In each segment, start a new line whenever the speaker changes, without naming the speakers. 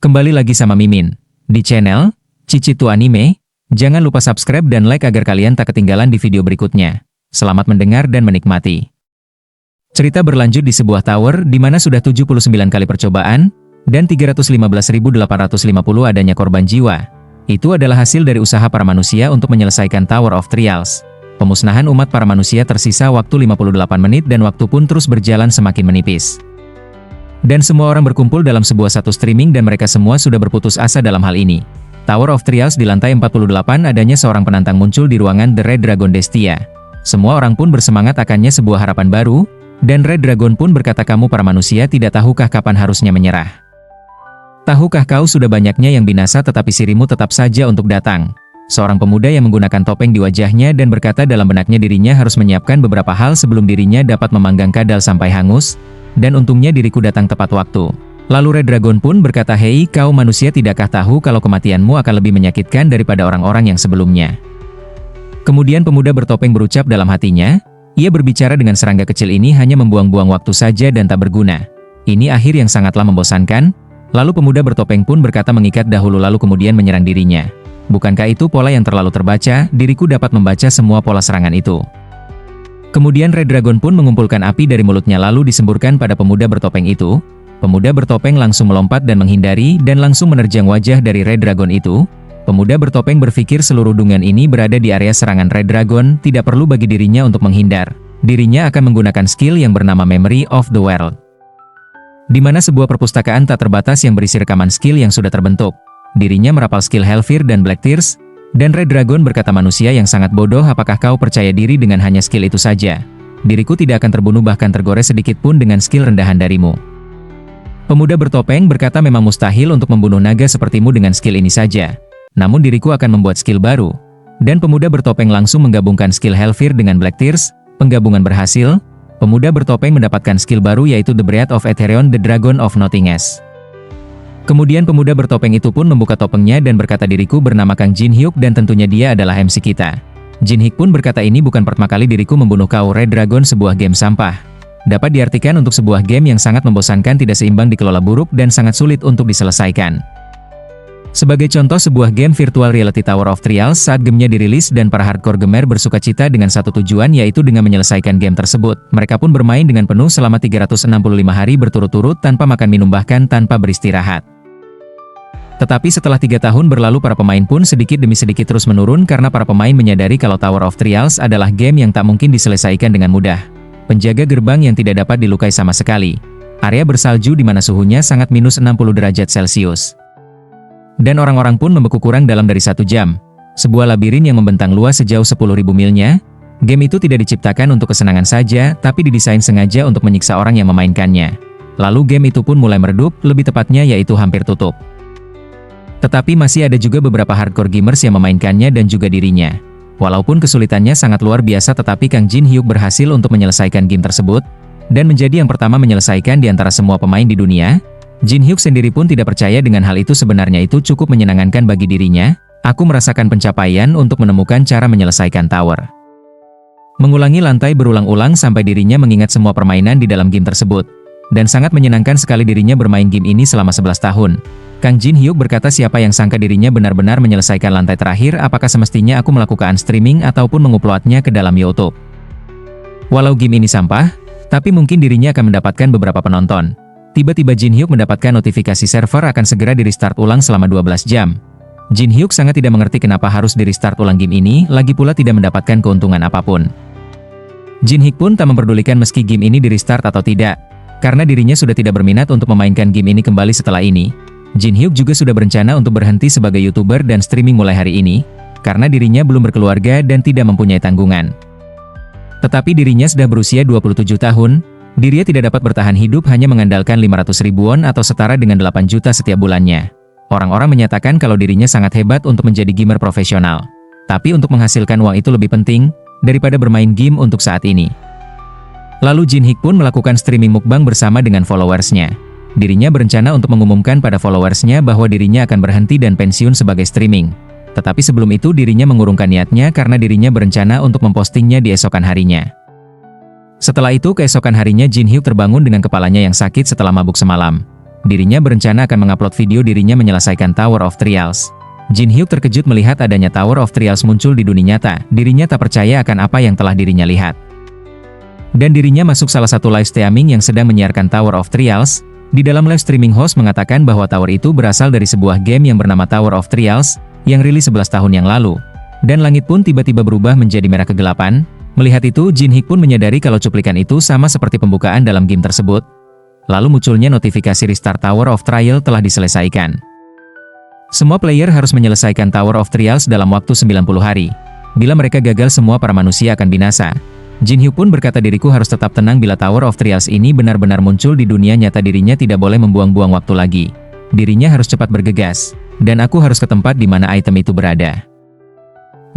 Kembali lagi sama Mimin di channel Cicitu Anime. Jangan lupa subscribe dan like agar kalian tak ketinggalan di video berikutnya. Selamat mendengar dan menikmati. Cerita berlanjut di sebuah tower di mana sudah 79 kali percobaan dan 315.850 adanya korban jiwa. Itu adalah hasil dari usaha para manusia untuk menyelesaikan Tower of Trials. Pemusnahan umat para manusia tersisa waktu 58 menit dan waktu pun terus berjalan semakin menipis. Dan semua orang berkumpul dalam sebuah satu streaming dan mereka semua sudah berputus asa dalam hal ini. Tower of Trials di lantai 48 adanya seorang penantang muncul di ruangan The Red Dragon Destia. Semua orang pun bersemangat akannya sebuah harapan baru, dan Red Dragon pun berkata, kamu para manusia tidak tahukah kapan harusnya menyerah? Tahukah kau sudah banyaknya yang binasa tetapi sirimu tetap saja untuk datang? Seorang pemuda yang menggunakan topeng di wajahnya dan berkata dalam benaknya dirinya harus menyiapkan beberapa hal sebelum dirinya dapat memanggang kadal sampai hangus. Dan untungnya diriku datang tepat waktu. Lalu Red Dragon pun berkata, hei kau manusia, tidakkah tahu kalau kematianmu akan lebih menyakitkan daripada orang-orang yang sebelumnya? Kemudian pemuda bertopeng berucap dalam hatinya, ia berbicara dengan serangga kecil ini hanya membuang-buang waktu saja dan tak berguna. Ini akhir yang sangatlah membosankan. Lalu pemuda bertopeng pun berkata mengikat dahulu lalu kemudian menyerang dirinya. Bukankah itu pola yang terlalu terbaca? Diriku dapat membaca semua pola serangan itu. Kemudian Red Dragon pun mengumpulkan api dari mulutnya lalu disemburkan pada pemuda bertopeng itu. Pemuda bertopeng langsung melompat dan menghindari dan langsung menerjang wajah dari Red Dragon itu. Pemuda bertopeng berpikir seluruh dungan ini berada di area serangan Red Dragon, tidak perlu bagi dirinya untuk menghindar. Dirinya akan menggunakan skill yang bernama Memory of the World. Di mana sebuah perpustakaan tak terbatas yang berisi rekaman skill yang sudah terbentuk. Dirinya merapal skill Hellfire dan Black Tears. Dan Red Dragon berkata, manusia yang sangat bodoh, apakah kau percaya diri dengan hanya skill itu saja? Diriku tidak akan terbunuh bahkan tergores sedikit pun dengan skill rendahan darimu. Pemuda bertopeng berkata memang mustahil untuk membunuh naga sepertimu dengan skill ini saja. Namun diriku akan membuat skill baru. Dan pemuda bertopeng langsung menggabungkan skill Hellfire dengan Black Tears. Penggabungan berhasil. Pemuda bertopeng mendapatkan skill baru yaitu The Breath of Ethereon, the Dragon of Nothingness. Kemudian pemuda bertopeng itu pun membuka topengnya dan berkata, diriku bernama Kang Jin Hyuk dan tentunya dia adalah MC kita. Jin Hyuk pun berkata, ini bukan pertama kali diriku membunuh kau Red Dragon, sebuah game sampah. Dapat diartikan untuk sebuah game yang sangat membosankan, tidak seimbang, dikelola buruk dan sangat sulit untuk diselesaikan. Sebagai contoh sebuah game virtual reality Tower of Trials saat gamenya dirilis dan para hardcore gamer bersukacita dengan satu tujuan yaitu dengan menyelesaikan game tersebut. Mereka pun bermain dengan penuh selama 365 hari berturut-turut tanpa makan minum bahkan tanpa beristirahat. Tetapi setelah 3 tahun berlalu para pemain pun sedikit demi sedikit terus menurun karena para pemain menyadari kalau Tower of Trials adalah game yang tak mungkin diselesaikan dengan mudah. Penjaga gerbang yang tidak dapat dilukai sama sekali. Area bersalju di mana suhunya sangat minus 60 derajat Celcius. Dan orang-orang pun membeku kurang dalam dari 1 jam. Sebuah labirin yang membentang luas sejauh 10.000 milnya. Game itu tidak diciptakan untuk kesenangan saja, tapi didesain sengaja untuk menyiksa orang yang memainkannya. Lalu game itu pun mulai meredup, lebih tepatnya yaitu hampir tutup. Tetapi masih ada juga beberapa hardcore gamers yang memainkannya dan juga dirinya. Walaupun kesulitannya sangat luar biasa tetapi Kang Jin Hyuk berhasil untuk menyelesaikan game tersebut, dan menjadi yang pertama menyelesaikan di antara semua pemain di dunia. Jin Hyuk sendiri pun tidak percaya dengan hal itu, sebenarnya itu cukup menyenangkan bagi dirinya. Aku merasakan pencapaian untuk menemukan cara menyelesaikan tower. Mengulangi lantai berulang-ulang sampai dirinya mengingat semua permainan di dalam game tersebut. Dan sangat menyenangkan sekali dirinya bermain game ini selama 11 tahun. Kang Jin Hyuk berkata, siapa yang sangka dirinya benar-benar menyelesaikan lantai terakhir, apakah semestinya aku melakukan streaming ataupun menguploadnya ke dalam YouTube. Walau game ini sampah, tapi mungkin dirinya akan mendapatkan beberapa penonton. Tiba-tiba Jin Hyuk mendapatkan notifikasi server akan segera di-restart ulang selama 12 jam. Jin Hyuk sangat tidak mengerti kenapa harus di-restart ulang game ini, lagi pula tidak mendapatkan keuntungan apapun. Jin Hyuk pun tak memperdulikan meski game ini di-restart atau tidak, karena dirinya sudah tidak berminat untuk memainkan game ini kembali setelah ini. Jin Hyuk juga sudah berencana untuk berhenti sebagai YouTuber dan streaming mulai hari ini, karena dirinya belum berkeluarga dan tidak mempunyai tanggungan. Tetapi dirinya sudah berusia 27 tahun, dirinya tidak dapat bertahan hidup hanya mengandalkan 500 ribuan atau setara dengan 8 juta setiap bulannya. Orang-orang menyatakan kalau dirinya sangat hebat untuk menjadi gamer profesional. Tapi untuk menghasilkan uang itu lebih penting, daripada bermain game untuk saat ini. Lalu Jin Hyuk pun melakukan streaming mukbang bersama dengan followersnya. Dirinya berencana untuk mengumumkan pada followersnya bahwa dirinya akan berhenti dan pensiun sebagai streaming. Tetapi sebelum itu dirinya mengurungkan niatnya karena dirinya berencana untuk mempostingnya di esokan harinya. Setelah itu keesokan harinya Jin Hyuk terbangun dengan kepalanya yang sakit setelah mabuk semalam. Dirinya berencana akan mengupload video dirinya menyelesaikan Tower of Trials. Jin Hyuk terkejut melihat adanya Tower of Trials muncul di dunia nyata. Dirinya tak percaya akan apa yang telah dirinya lihat. Dan dirinya masuk salah satu live streaming yang sedang menyiarkan Tower of Trials. Di dalam live streaming host mengatakan bahwa tower itu berasal dari sebuah game yang bernama Tower of Trials, yang rilis 11 tahun yang lalu. Dan langit pun tiba-tiba berubah menjadi merah kegelapan. Melihat itu, Jin Hyuk pun menyadari kalau cuplikan itu sama seperti pembukaan dalam game tersebut. Lalu munculnya notifikasi restart Tower of Trials telah diselesaikan. Semua player harus menyelesaikan Tower of Trials dalam waktu 90 hari. Bila mereka gagal, semua para manusia akan binasa. Jin Hyuk pun berkata, diriku harus tetap tenang bila Tower of Trials ini benar-benar muncul di dunia nyata. Dirinya tidak boleh membuang-buang waktu lagi. Dirinya harus cepat bergegas. Dan aku harus ke tempat di mana item itu berada.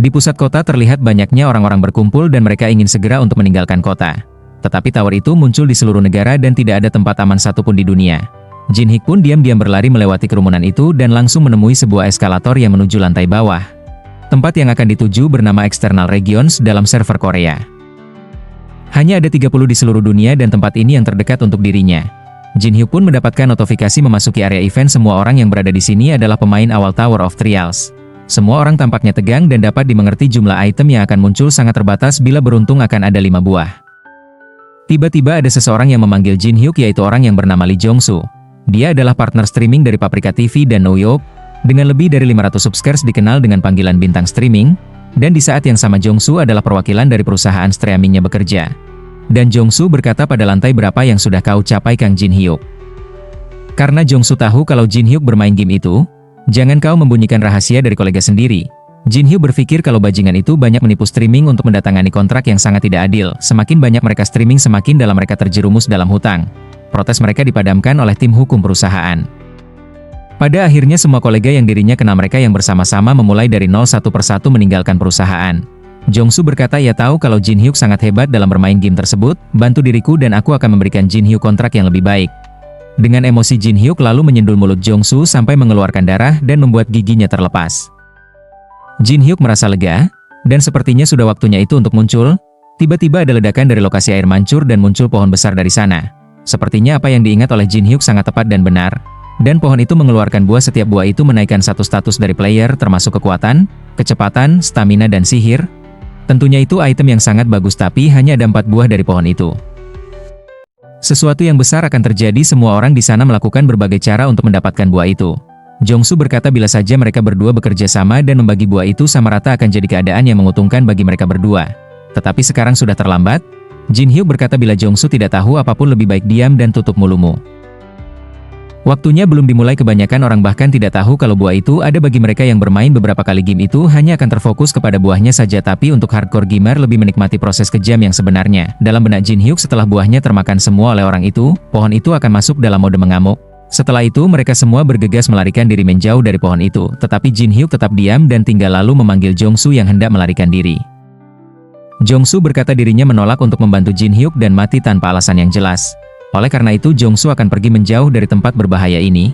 Di pusat kota terlihat banyaknya orang-orang berkumpul dan mereka ingin segera untuk meninggalkan kota. Tetapi tower itu muncul di seluruh negara dan tidak ada tempat aman satupun di dunia. Jin Hyuk pun diam-diam berlari melewati kerumunan itu dan langsung menemui sebuah eskalator yang menuju lantai bawah. Tempat yang akan dituju bernama External Regions dalam server Korea. Hanya ada 30 di seluruh dunia dan tempat ini yang terdekat untuk dirinya. Jin Hyuk pun mendapatkan notifikasi memasuki area event. Semua orang yang berada di sini adalah pemain awal Tower of Trials. Semua orang tampaknya tegang dan dapat dimengerti jumlah item yang akan muncul sangat terbatas. Bila beruntung akan ada 5 buah. Tiba-tiba ada seseorang yang memanggil Jin Hyuk, yaitu orang yang bernama Lee Jong-soo. Dia adalah partner streaming dari Paprika TV dan Noyop. Dengan lebih dari 500 subscribers dikenal dengan panggilan bintang streaming. Dan di saat yang sama Jong-soo adalah perwakilan dari perusahaan streamingnya bekerja. Dan Jong-soo berkata, pada lantai berapa yang sudah kau capai Kang Jin Hyuk? Karena Jong-soo tahu kalau Jin Hyuk bermain game itu, jangan kau membunyikan rahasia dari kolega sendiri. Jin Hyuk berpikir kalau bajingan itu banyak menipu streaming untuk mendatangani kontrak yang sangat tidak adil. Semakin banyak mereka streaming, semakin dalam mereka terjerumus dalam hutang. Protes mereka dipadamkan oleh tim hukum perusahaan. Pada akhirnya semua kolega yang dirinya kenal mereka yang bersama-sama memulai dari nol satu persatu meninggalkan perusahaan. Jong-soo berkata, ia tahu kalau Jin Hyuk sangat hebat dalam bermain game tersebut. Bantu diriku dan aku akan memberikan Jin Hyuk kontrak yang lebih baik. Dengan emosi Jin Hyuk lalu menyendul mulut Jong-soo sampai mengeluarkan darah dan membuat giginya terlepas. Jin Hyuk merasa lega, dan sepertinya sudah waktunya itu untuk muncul. Tiba-tiba ada ledakan dari lokasi air mancur dan muncul pohon besar dari sana. Sepertinya apa yang diingat oleh Jin Hyuk sangat tepat dan benar. Dan pohon itu mengeluarkan buah. Setiap buah itu menaikkan satu status dari player, termasuk kekuatan, kecepatan, stamina dan sihir. Tentunya itu item yang sangat bagus, tapi hanya ada 4 buah dari pohon itu. Sesuatu yang besar akan terjadi. Semua orang di sana melakukan berbagai cara untuk mendapatkan buah itu. Jong-soo berkata bila saja mereka berdua bekerja sama dan membagi buah itu sama rata akan jadi keadaan yang menguntungkan bagi mereka berdua. Tetapi sekarang sudah terlambat. Jin Hyuk berkata bila Jong-soo tidak tahu apapun lebih baik diam dan tutup mulutmu. Waktunya belum dimulai, kebanyakan orang bahkan tidak tahu kalau buah itu ada. Bagi mereka yang bermain beberapa kali game itu hanya akan terfokus kepada buahnya saja, tapi untuk hardcore gamer lebih menikmati proses kejam yang sebenarnya. Dalam benak Jin Hyuk, setelah buahnya termakan semua oleh orang itu, pohon itu akan masuk dalam mode mengamuk. Setelah itu mereka semua bergegas melarikan diri menjauh dari pohon itu, tetapi Jin Hyuk tetap diam dan tinggal lalu memanggil Jong-soo yang hendak melarikan diri. Jong-soo berkata dirinya menolak untuk membantu Jin Hyuk dan mati tanpa alasan yang jelas. Oleh karena itu Jong-soo akan pergi menjauh dari tempat berbahaya ini.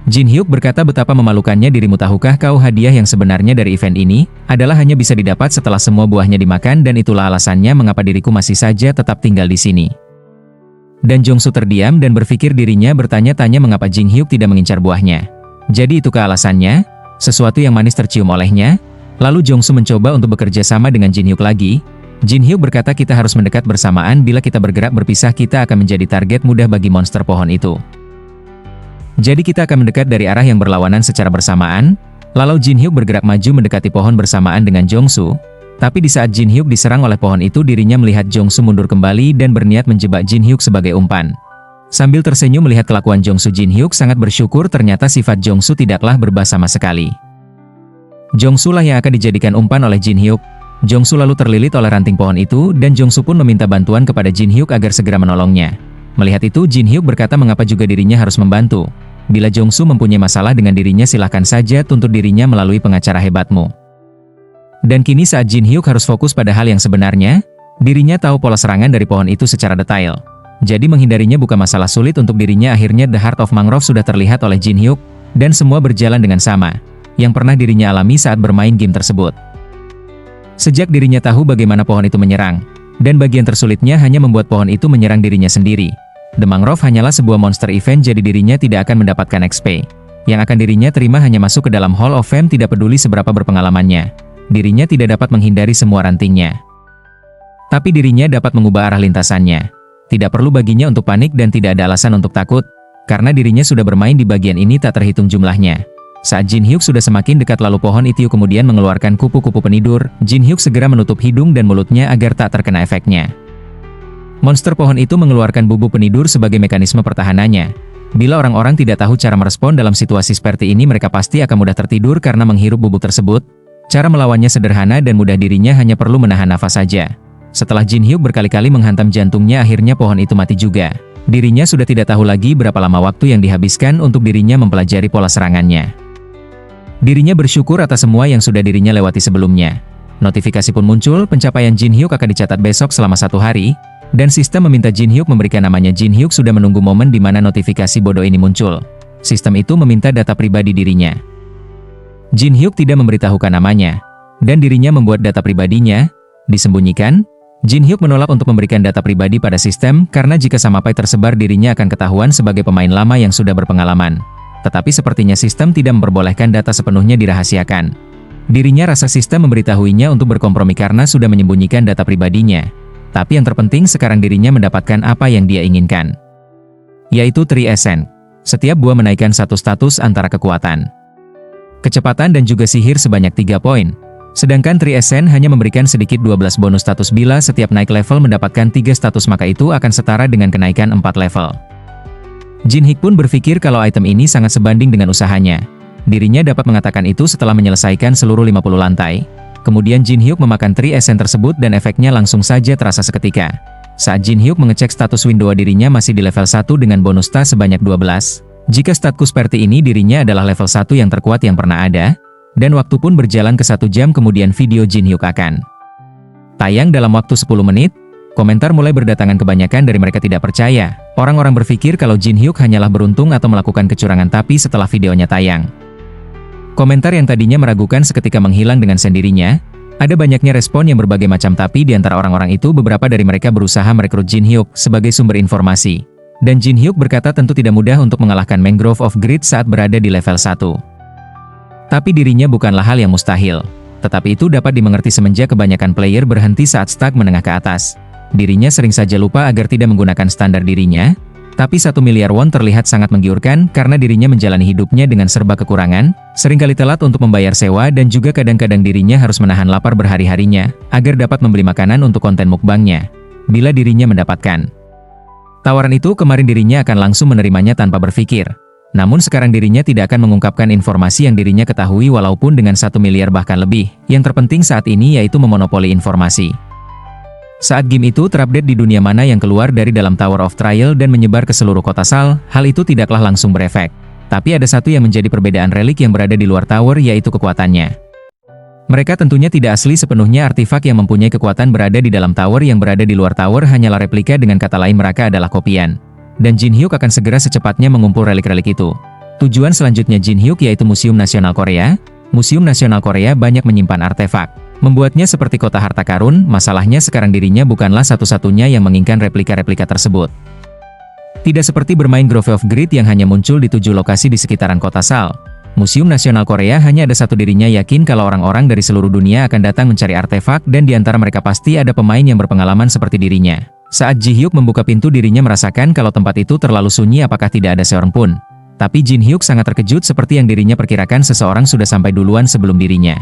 Jin Hyuk berkata betapa memalukannya dirimu. Tahukah kau hadiah yang sebenarnya dari event ini adalah hanya bisa didapat setelah semua buahnya dimakan, dan itulah alasannya mengapa diriku masih saja tetap tinggal di sini. Dan Jong-soo terdiam dan berpikir dirinya bertanya-tanya mengapa Jin Hyuk tidak mengincar buahnya. Jadi itukah alasannya? Sesuatu yang manis tercium olehnya. Lalu Jong-soo mencoba untuk bekerja sama dengan Jin Hyuk lagi. Jin Hyuk berkata kita harus mendekat bersamaan. Bila kita bergerak berpisah kita akan menjadi target mudah bagi monster pohon itu. Jadi kita akan mendekat dari arah yang berlawanan secara bersamaan. Lalu Jin Hyuk bergerak maju mendekati pohon bersamaan dengan Jong-soo. Tapi di saat Jin Hyuk diserang oleh pohon itu, dirinya melihat Jong-soo mundur kembali dan berniat menjebak Jin Hyuk sebagai umpan. Sambil tersenyum melihat kelakuan Jong-soo, Jin Hyuk sangat bersyukur ternyata sifat Jong-soo tidaklah berubah sama sekali. Jong-soo lah yang akan dijadikan umpan oleh Jin Hyuk. Jong-soo lalu terlilit oleh ranting pohon itu dan Jong-soo pun meminta bantuan kepada Jin Hyuk agar segera menolongnya. Melihat itu Jin Hyuk berkata mengapa juga dirinya harus membantu. Bila Jong-soo mempunyai masalah dengan dirinya silahkan saja tuntut dirinya melalui pengacara hebatmu. Dan kini saat Jin Hyuk harus fokus pada hal yang sebenarnya, dirinya tahu pola serangan dari pohon itu secara detail. Jadi menghindarinya bukan masalah sulit untuk dirinya. Akhirnya The Heart of Mangrove sudah terlihat oleh Jin Hyuk, dan semua berjalan dengan sama, yang pernah dirinya alami saat bermain game tersebut. Sejak dirinya tahu bagaimana pohon itu menyerang, dan bagian tersulitnya hanya membuat pohon itu menyerang dirinya sendiri. The Mangrove hanyalah sebuah monster event, jadi dirinya tidak akan mendapatkan XP. Yang akan dirinya terima hanya masuk ke dalam Hall of Fame, tidak peduli seberapa berpengalamannya. Dirinya tidak dapat menghindari semua rantingnya. Tapi dirinya dapat mengubah arah lintasannya. Tidak perlu baginya untuk panik dan tidak ada alasan untuk takut, karena dirinya sudah bermain di bagian ini tak terhitung jumlahnya. Saat Jin Hyuk sudah semakin dekat lalu pohon itu kemudian mengeluarkan kupu-kupu penidur, Jin Hyuk segera menutup hidung dan mulutnya agar tak terkena efeknya. Monster pohon itu mengeluarkan bubuk penidur sebagai mekanisme pertahanannya. Bila orang-orang tidak tahu cara merespon dalam situasi seperti ini, mereka pasti akan mudah tertidur karena menghirup bubuk tersebut. Cara melawannya sederhana dan mudah, dirinya hanya perlu menahan nafas saja. Setelah Jin Hyuk berkali-kali menghantam jantungnya, akhirnya pohon itu mati juga. Dirinya sudah tidak tahu lagi berapa lama waktu yang dihabiskan untuk dirinya mempelajari pola serangannya. Dirinya bersyukur atas semua yang sudah dirinya lewati sebelumnya. Notifikasi pun muncul, pencapaian Jin Hyuk akan dicatat besok selama 1 hari, dan sistem meminta Jin Hyuk memberikan namanya. Jin Hyuk sudah menunggu momen di mana notifikasi bodoh ini muncul. Sistem itu meminta data pribadi dirinya. Jin Hyuk tidak memberitahukan namanya, dan dirinya membuat data pribadinya disembunyikan. Jin Hyuk menolak untuk memberikan data pribadi pada sistem, karena jika sampai tersebar dirinya akan ketahuan sebagai pemain lama yang sudah berpengalaman. Tetapi sepertinya sistem tidak memperbolehkan data sepenuhnya dirahasiakan. Dirinya rasa sistem memberitahuinya untuk berkompromi karena sudah menyembunyikan data pribadinya. Tapi yang terpenting sekarang dirinya mendapatkan apa yang dia inginkan, yaitu Tree Essence. Setiap buah menaikkan satu status antara kekuatan, kecepatan dan juga sihir sebanyak 3 poin. Sedangkan Tree Essence hanya memberikan sedikit 12 bonus status. Bila setiap naik level mendapatkan 3 status, maka itu akan setara dengan kenaikan 4 level. Jin Hyuk pun berpikir kalau item ini sangat sebanding dengan usahanya. Dirinya dapat mengatakan itu setelah menyelesaikan seluruh 50 lantai. Kemudian Jin Hyuk memakan Tree Essence tersebut dan efeknya langsung saja terasa seketika. Saat Jin Hyuk mengecek status window, dirinya masih di level 1 dengan bonus stat sebanyak 12. Jika statku seperti ini, dirinya adalah level 1 yang terkuat yang pernah ada. Dan waktu pun berjalan ke 1 jam kemudian video Jin Hyuk akan tayang dalam waktu 10 menit. Komentar mulai berdatangan, kebanyakan dari mereka tidak percaya. Orang-orang berpikir kalau Jin Hyuk hanyalah beruntung atau melakukan kecurangan, tapi setelah videonya tayang, komentar yang tadinya meragukan seketika menghilang dengan sendirinya. Ada banyaknya respon yang berbagai macam, tapi di antara orang-orang itu beberapa dari mereka berusaha merekrut Jin Hyuk sebagai sumber informasi. Dan Jin Hyuk berkata tentu tidak mudah untuk mengalahkan Mangrove of Greed saat berada di level 1. Tapi dirinya bukanlah hal yang mustahil. Tetapi itu dapat dimengerti semenjak kebanyakan player berhenti saat stag menengah ke atas. Dirinya sering saja lupa agar tidak menggunakan standar dirinya. Tapi 1 miliar won terlihat sangat menggiurkan karena dirinya menjalani hidupnya dengan serba kekurangan, seringkali telat untuk membayar sewa, dan juga kadang-kadang dirinya harus menahan lapar berhari-harinya agar dapat membeli makanan untuk konten mukbangnya. Bila dirinya mendapatkan tawaran itu kemarin, dirinya akan langsung menerimanya tanpa berpikir. Namun sekarang dirinya tidak akan mengungkapkan informasi yang dirinya ketahui walaupun dengan 1 miliar bahkan lebih. Yang terpenting saat ini yaitu memonopoli informasi. Saat game itu terupdate di dunia mana yang keluar dari dalam Tower of Trial dan menyebar ke seluruh kota Sal, hal itu tidaklah langsung berefek. Tapi ada satu yang menjadi perbedaan relik yang berada di luar tower, yaitu kekuatannya. Mereka tentunya tidak asli sepenuhnya. Artifak yang mempunyai kekuatan berada di dalam tower, yang berada di luar tower hanyalah replika. Dengan kata lain, mereka adalah kopian. Dan Jin Hyuk akan segera secepatnya mengumpul relik-relik itu. Tujuan selanjutnya Jin Hyuk yaitu Museum Nasional Korea. Museum Nasional Korea banyak menyimpan artefak, membuatnya seperti kota harta karun. Masalahnya sekarang dirinya bukanlah satu-satunya yang menginginkan replika-replika tersebut. Tidak seperti bermain Grove of Greed yang hanya muncul di 7 lokasi di sekitaran kota Sal. Museum Nasional Korea hanya ada satu. Dirinya yakin kalau orang-orang dari seluruh dunia akan datang mencari artefak, dan di antara mereka pasti ada pemain yang berpengalaman seperti dirinya. Saat Jin Hyuk membuka pintu, dirinya merasakan kalau tempat itu terlalu sunyi, apakah tidak ada seorang pun. Tapi Jin Hyuk sangat terkejut, seperti yang dirinya perkirakan seseorang sudah sampai duluan sebelum dirinya.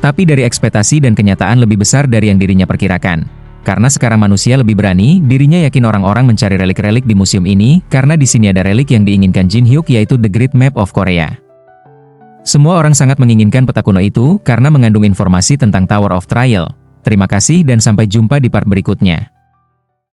Tapi dari ekspektasi dan kenyataan lebih besar dari yang dirinya perkirakan. Karena sekarang manusia lebih berani, dirinya yakin orang-orang mencari relik-relik di museum ini, karena di sini ada relik yang diinginkan Jin Hyuk, yaitu The Great Map of Korea. Semua orang sangat menginginkan peta kuno itu, karena mengandung informasi tentang Tower of Trial. Terima kasih dan sampai jumpa di part berikutnya.